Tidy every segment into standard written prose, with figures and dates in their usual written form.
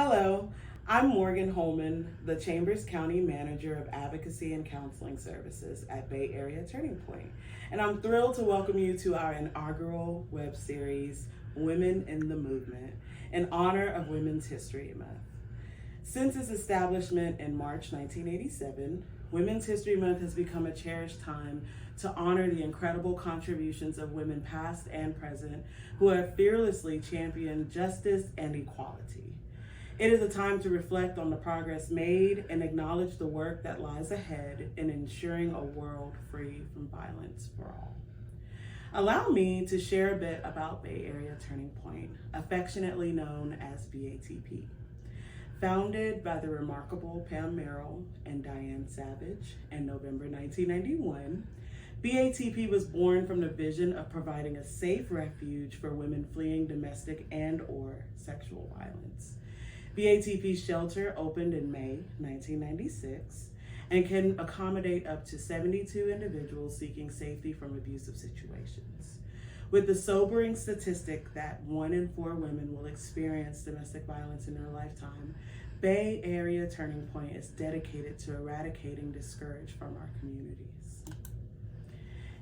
Hello, I'm Morgan Holman, the Chambers County Manager of Advocacy and Counseling Services at Bay Area Turning Point, and I'm thrilled to welcome you to our inaugural web series, Women in the Movement, in honor of Women's History Month. Since its establishment in March 1987, Women's History Month has become a cherished time to honor the incredible contributions of women past and present who have fearlessly championed justice and equality. It is a time to reflect on the progress made and acknowledge the work that lies ahead in ensuring a world free from violence for all. Allow me to share a bit about Bay Area Turning Point, affectionately known as BATP. Founded by the remarkable Pam Merrill and Diane Savage in November 1991, BATP was born from the vision of providing a safe refuge for women fleeing domestic and/or sexual violence. BATP's shelter opened in May 1996 and can accommodate up to 72 individuals seeking safety from abusive situations. With the sobering statistic that 1 in 4 women will experience domestic violence in their lifetime, Bay Area Turning Point is dedicated to eradicating this scourge from our communities.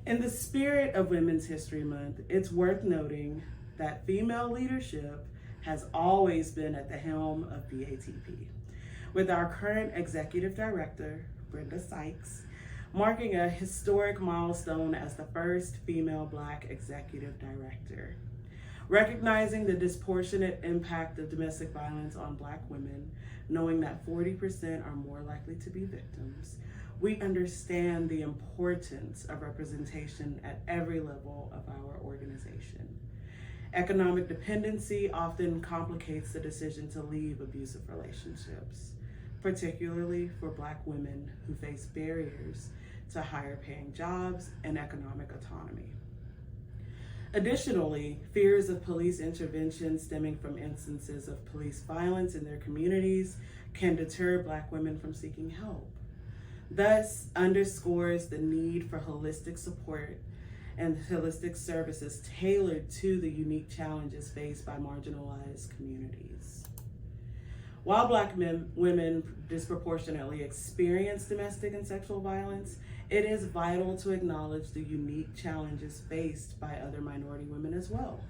In the spirit of Women's History Month, it's worth noting that female leadership has always been at the helm of BATP, with our current executive director, Brenda Sykes, marking a historic milestone as the first female Black executive director. Recognizing the disproportionate impact of domestic violence on Black women, knowing that 40% are more likely to be victims, we understand the importance of representation at every level of our organization. Economic dependency often complicates the decision to leave abusive relationships, particularly for Black women who face barriers to higher paying jobs and economic autonomy. Additionally, fears of police intervention stemming from instances of police violence in their communities can deter Black women from seeking help. Thus, underscores the need for holistic support and holistic services tailored to the unique challenges faced by marginalized communities. While Black women disproportionately experience domestic and sexual violence, it is vital to acknowledge the unique challenges faced by other minority women as well.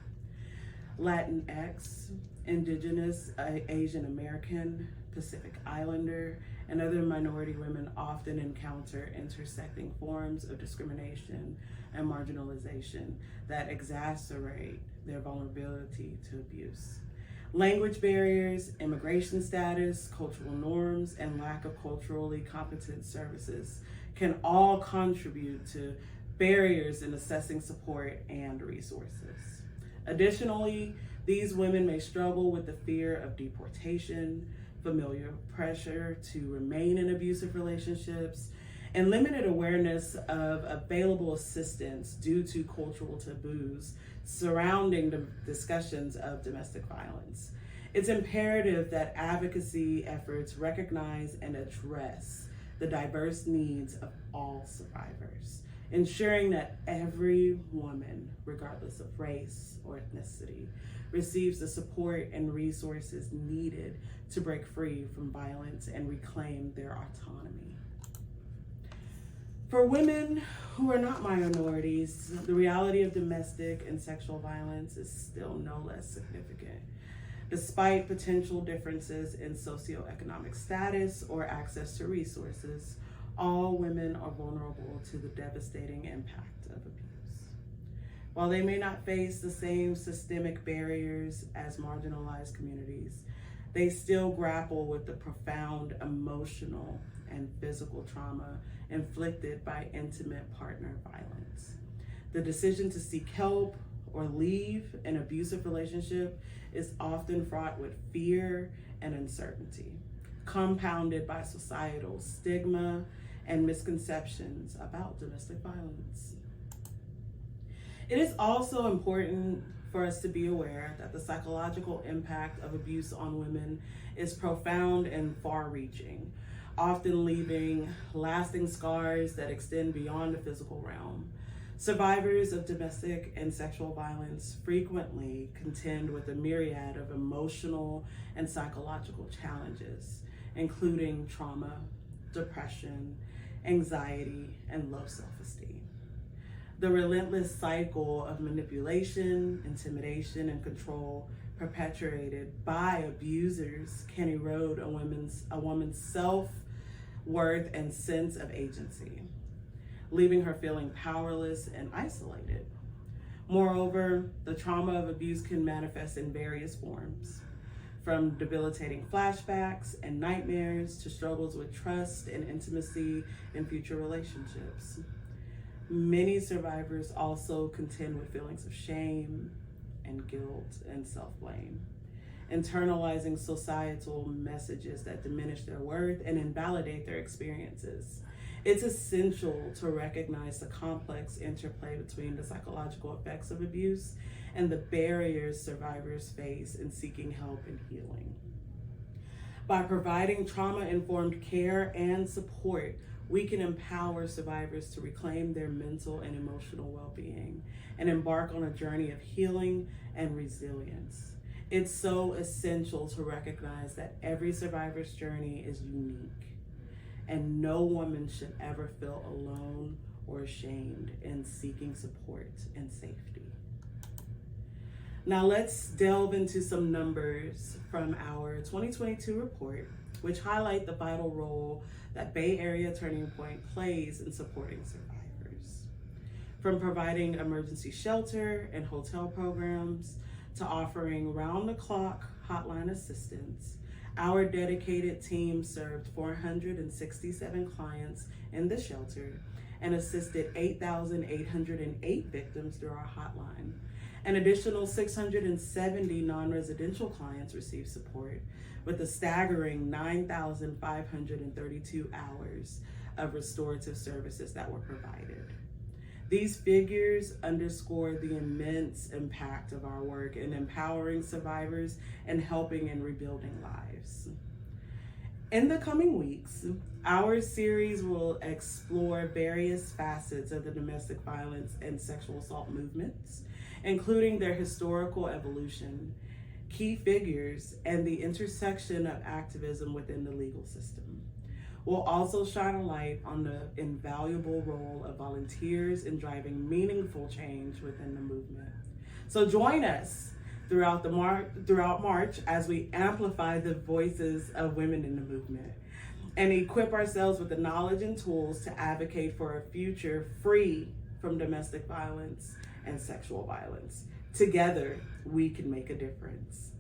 Latinx, Indigenous, Asian American, Pacific Islander, and other minority women often encounter intersecting forms of discrimination and marginalization that exacerbate their vulnerability to abuse. Language barriers, immigration status, cultural norms, and lack of culturally competent services can all contribute to barriers in accessing support and resources. Additionally, these women may struggle with the fear of deportation, familiar pressure to remain in abusive relationships, and limited awareness of available assistance due to cultural taboos surrounding the discussions of domestic violence. It's imperative that advocacy efforts recognize and address the diverse needs of all survivors, ensuring that every woman, regardless of race or ethnicity, receives the support and resources needed to break free from violence and reclaim their autonomy. For women who are not minorities, the reality of domestic and sexual violence is still no less significant. Despite potential differences in socioeconomic status or access to resources, all women are vulnerable to the devastating impact of abuse. While they may not face the same systemic barriers as marginalized communities, they still grapple with the profound emotional and physical trauma inflicted by intimate partner violence. The decision to seek help or leave an abusive relationship is often fraught with fear and uncertainty, compounded by societal stigma and misconceptions about domestic violence. It is also important for us to be aware that the psychological impact of abuse on women is profound and far-reaching, often leaving lasting scars that extend beyond the physical realm. Survivors of domestic and sexual violence frequently contend with a myriad of emotional and psychological challenges, including trauma, depression, anxiety, and low self-esteem. The relentless cycle of manipulation, intimidation, and control perpetuated by abusers can erode a woman's self-worth and sense of agency, leaving her feeling powerless and isolated. Moreover, the trauma of abuse can manifest in various forms, from debilitating flashbacks and nightmares to struggles with trust and intimacy in future relationships. Many survivors also contend with feelings of shame and guilt and self-blame, internalizing societal messages that diminish their worth and invalidate their experiences. It's essential to recognize the complex interplay between the psychological effects of abuse and the barriers survivors face in seeking help and healing. By providing trauma-informed care and support, we can empower survivors to reclaim their mental and emotional well-being and embark on a journey of healing and resilience. It's so essential to recognize that every survivor's journey is unique, and no woman should ever feel alone or ashamed in seeking support and safety. Now let's delve into some numbers from our 2022 report, which highlight the vital role that Bay Area Turning Point plays in supporting survivors. From providing emergency shelter and hotel programs to offering round-the-clock hotline assistance, our dedicated team served 467 clients in the shelter and assisted 8,808 victims through our hotline. An additional 670 non-residential clients received support, with a staggering 9,532 hours of restorative services that were provided. These figures underscore the immense impact of our work in empowering survivors and helping in rebuilding lives. In the coming weeks, our series will explore various facets of the domestic violence and sexual assault movements, including their historical evolution, key figures, and the intersection of activism within the legal system. We'll also shine a light on the invaluable role of volunteers in driving meaningful change within the movement. So join us throughout March as we amplify the voices of women in the movement and equip ourselves with the knowledge and tools to advocate for a future free from domestic violence and sexual violence. Together, we can make a difference.